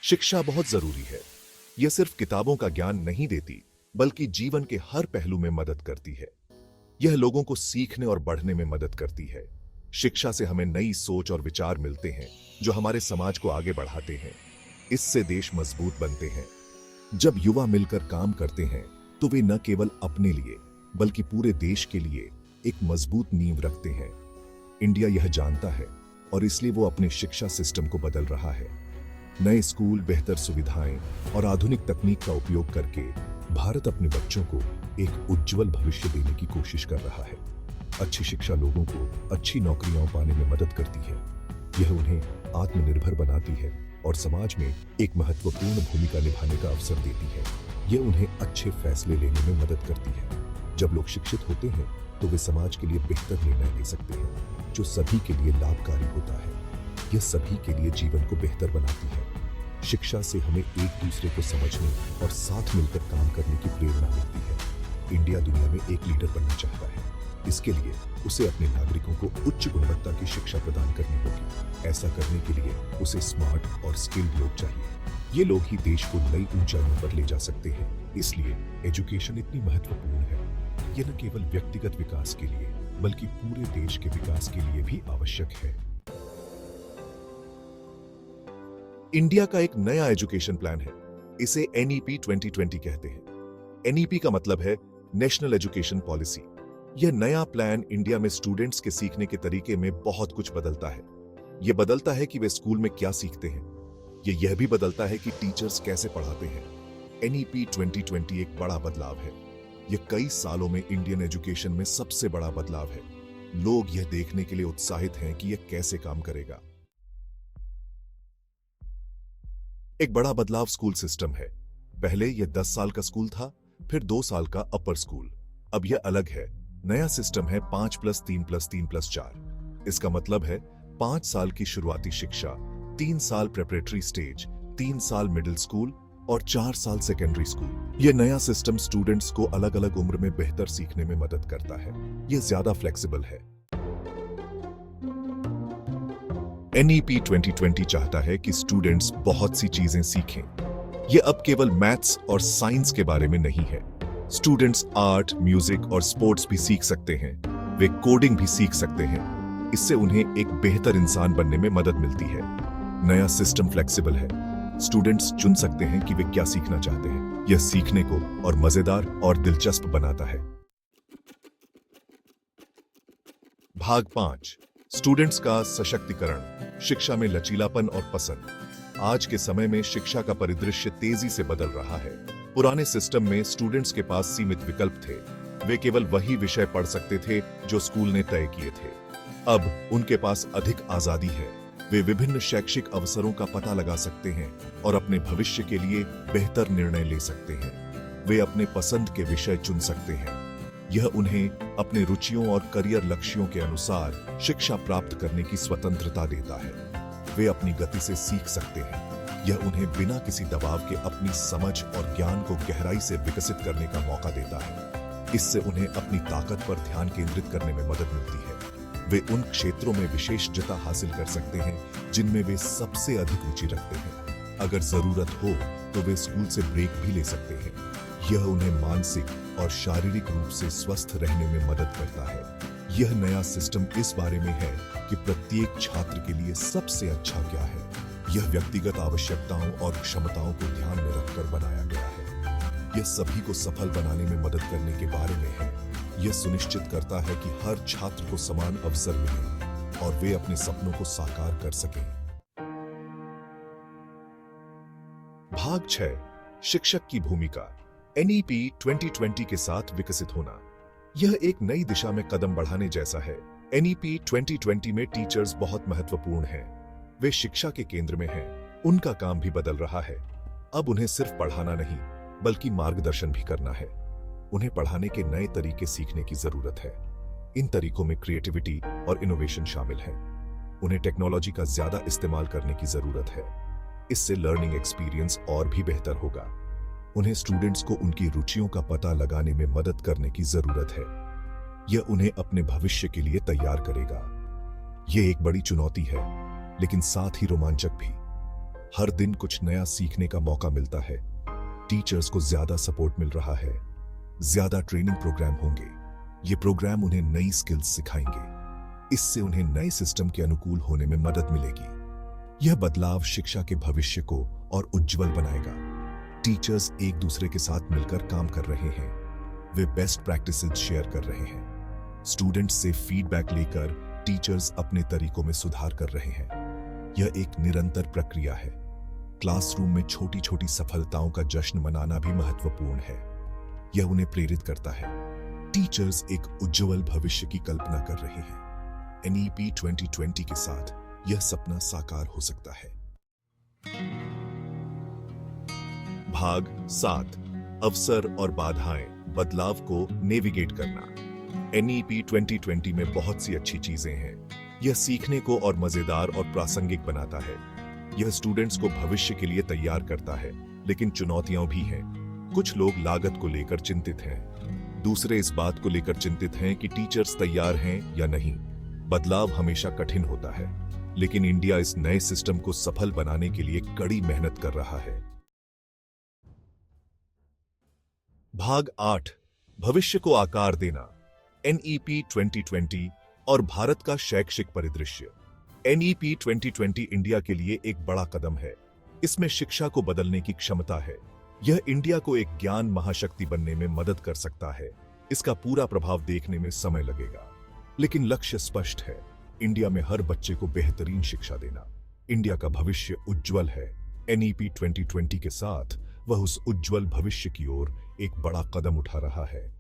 शिक्षा बहुत जरूरी है। यह सिर्फ किताबों का ज्ञान नहीं देती, बल्कि जीवन के हर पहलू में मदद करती है। यह लोगों को सीखने और बढ़ने में मदद करती है। शिक्षा से हमें नई सोच और विचार मिलते हैं, जो हमारे समाज को आगे बढ़ाते हैं। इससे देश मजबूत बनते हैं। जब युवा मिलकर काम करते हैं, तो वे न केवल अपने लिए, बल्कि पूरे देश के लिए एक मजबूत नींव रखते हैं। इंडिया यह जानता है और इसलिए वो अपने शिक्षा सिस्टम को बदल रहा है। नए स्कूल, बेहतर सुविधाएं और आधुनिक तकनीक का उपयोग करके भारत अपने बच्चों को एक उज्जवल भविष्य देने की कोशिश कर रहा है। अच्छी शिक्षा लोगों को अच्छी नौकरियां पाने में मदद करती है। यह उन्हें आत्मनिर्भर बनाती है और समाज में एक महत्वपूर्ण भूमिका निभाने का अवसर देती है। यह उन्हें अच्छे फैसले लेने में मदद करती है। जब लोग शिक्षित होते हैं, तो वे समाज के लिए बेहतर निर्णय ले सकते हैं, जो सभी के लिए लाभकारी होता है। यह सभी के लिए जीवन को बेहतर बनाती है। शिक्षा से हमें एक दूसरे को समझने और साथ मिलकर काम करने की प्रेरणा मिलती है। इंडिया दुनिया में एक लीडर बनना चाहता है। इसके लिए उसे अपने नागरिकों को उच्च गुणवत्ता की शिक्षा प्रदान करनी होगी। ऐसा करने के लिए उसे स्मार्ट और स्किल्ड लोग चाहिए। ये लोग ही देश को नई ऊंचाइयों पर ले जा सकते हैं। इसलिए एजुकेशन इतनी महत्वपूर्ण है। यह न केवल व्यक्तिगत विकास के लिए, बल्कि पूरे देश के विकास के लिए भी आवश्यक है। इंडिया का एक नया एजुकेशन प्लान है। इसे NEP 2020 कहते हैं। NEP का मतलब है नेशनल एजुकेशन पॉलिसी। यह नया प्लान इंडिया में स्टूडेंट्स के सीखने के तरीके में बहुत कुछ बदलता है। यह बदलता है कि वे स्कूल में क्या सीखते हैं। यह भी बदलता है कि टीचर्स कैसे पढ़ाते हैं। NEP 2020 एक बड़ा बदलाव है। यह कई सालों में इंडियन एजुकेशन में सबसे बड़ा बदलाव है। लोग यह देखने के लिए उत्साहित हैं कि यह कैसे काम करेगा। एक बड़ा बदलाव स्कूल सिस्टम है। पहले यह 10 साल का स्कूल था, फिर 2 साल का अपर स्कूल। अब यह अलग है। नया सिस्टम है 5+3+3+4। इसका मतलब है 5 साल की शुरुआती शिक्षा, 3 साल प्रेपरेटरी स्टेज, 3 साल मिडिल स्कूल और 4 साल सेकेंडरी स्कूल। यह नया सिस्टम स्टूडेंट्स को अलग अलग उम्र में बेहतर सीखने में मदद करता है। यह ज्यादा फ्लेक्सिबल है। NEP 2020 चाहता है कि स्टूडेंट्स बहुत सी चीजें सीखें। यह अब केवल मैथ्स और साइंस के बारे में नहीं है। स्टूडेंट्स आर्ट, म्यूजिक और स्पोर्ट्स भी सीख सकते हैं। वे कोडिंग भी सीख सकते हैं। इससे उन्हें एक बेहतर इंसान बनने में मदद मिलती है। नया सिस्टम फ्लेक्सिबल है। स्टूडेंट्स चुन सकते हैं कि वे क्या सीखना चाहते हैं। यह सीखने को और मजेदार और दिलचस्प बनाता है। भाग 5, स्टूडेंट्स का सशक्तिकरण, शिक्षा में लचीलापन और पसंद। आज के समय में शिक्षा का परिदृश्य तेजी से बदल रहा है। पुराने सिस्टम में स्टूडेंट्स के पास सीमित विकल्प थे। वे केवल वही विषय पढ़ सकते थे जो स्कूल ने तय किए थे। अब उनके पास अधिक आजादी है। वे विभिन्न शैक्षिक अवसरों का पता लगा सकते हैं और अपने भविष्य के लिए बेहतर निर्णय ले सकते हैं। वे अपने पसंद के विषय चुन सकते हैं। यह उन्हें अपने रुचियों और करियर लक्ष्यों के अनुसार शिक्षा प्राप्त करने की स्वतंत्रता देता है। वे अपनी गति से सीख सकते हैं। यह उन्हें बिना किसी दबाव के अपनी समझ और ज्ञान को गहराई से विकसित करने का मौका देता है। इससे उन्हें अपनी ताकत पर ध्यान केंद्रित करने में मदद मिलती है। वे उन क्षेत्रों में विशेषज्ञता हासिल कर सकते हैं जिनमें वे सबसे अधिक रुचि रखते हैं। अगर जरूरत हो तो वे स्कूल से ब्रेक भी ले सकते हैं। यह उन्हें मानसिक और शारीरिक रूप से स्वस्थ रहने में मदद करता है। यह नया सिस्टम इस बारे में है कि प्रत्येक छात्र के लिए सबसे अच्छा क्या है। यह व्यक्तिगत आवश्यकताओं और क्षमताओं को ध्यान में रखकर बनाया गया है। यह सभी को सफल बनाने में मदद करने के बारे में है। यह सुनिश्चित करता है कि हर छात्र को समान अवसर मिले और वे अपने सपनों को साकार कर सकें। भाग 6, शिक्षक की भूमिका, NEP 2020 के साथ विकसित होना। यह एक नई दिशा में कदम बढ़ाने जैसा है। NEP 2020 में टीचर्स बहुत महत्वपूर्ण हैं। वे शिक्षा के केंद्र में हैं। उनका काम भी बदल रहा है। अब उन्हें सिर्फ पढ़ाना नहीं, बल्कि मार्गदर्शन भी करना है। उन्हें पढ़ाने के नए तरीके सीखने की जरूरत है। इन तरीकों में क्रिएटिविटी और इनोवेशन शामिल है। उन्हें टेक्नोलॉजी का ज्यादा इस्तेमाल करने की जरूरत है। इससे लर्निंग एक्सपीरियंस और भी बेहतर होगा। उन्हें स्टूडेंट्स को उनकी रुचियों का पता लगाने में मदद करने की जरूरत है। यह उन्हें अपने भविष्य के लिए तैयार करेगा। यह एक बड़ी चुनौती है, लेकिन साथ ही रोमांचक भी। हर दिन कुछ नया सीखने का मौका मिलता है। टीचर्स को ज्यादा सपोर्ट मिल रहा है, ज्यादा ट्रेनिंग प्रोग्राम होंगे। ये प्रोग्राम उन्हें नई स्किल्स सिखाएंगे। इससे उन्हें नए सिस्टम के अनुकूल होने में मदद मिलेगी। यह बदलाव शिक्षा के भविष्य को और उज्जवल बनाएगा। टीचर्स एक दूसरे के साथ मिलकर काम कर रहे हैं। वे बेस्ट प्रैक्टिसेस शेयर कर रहे हैं। स्टूडेंट्स से फीडबैक लेकर टीचर्स अपने तरीकों में सुधार कर रहे हैं। यह एक निरंतर प्रक्रिया है। क्लासरूम में छोटी छोटी सफलताओं का जश्न मनाना भी महत्वपूर्ण है। यह उन्हें प्रेरित करता है। टीचर्स एक उज्जवल भविष्य की कल्पना कर रहे हैं। एनईपी 2020 के साथ यह सपना साकार हो सकता है। भाग 7 अवसर और बाधाएं, बदलाव को नेविगेट करना। एनईपी 2020 में बहुत सी अच्छी चीजें हैं। यह सीखने को और मजेदार और प्रासंगिक बनाता है। यह स्टूडेंट्स को भविष्य के लिए तैयार करता है, लेकिन चुनौतियां भी हैं। कुछ लोग लागत को लेकर चिंतित हैं। दूसरे इस बात को लेकर चिंतित हैं कि टीचर्स तैयार हैं या नहीं। बदलाव हमेशा कठिन होता है, लेकिन इंडिया इस नए सिस्टम को सफल बनाने के लिए कड़ी मेहनत कर रहा है। भाग 8 भविष्य को आकार देना। एनईपी 2020 और भारत का शैक्षिक परिदृश्य। एनईपी 2020 इंडिया के लिए एक बड़ा कदम है। इसमें शिक्षा को बदलने की क्षमता है। यह इंडिया को एक ज्ञान महाशक्ति बनने में मदद कर सकता है। इसका पूरा प्रभाव देखने में समय लगेगा, लेकिन लक्ष्य स्पष्ट है। इंडिया में हर बच्चे को बेहतरीन शिक्षा देना। इंडिया का भविष्य उज्जवल है। एनईपी 2020 के साथ वह उस उज्जवल भविष्य की ओर एक बड़ा कदम उठा रहा है।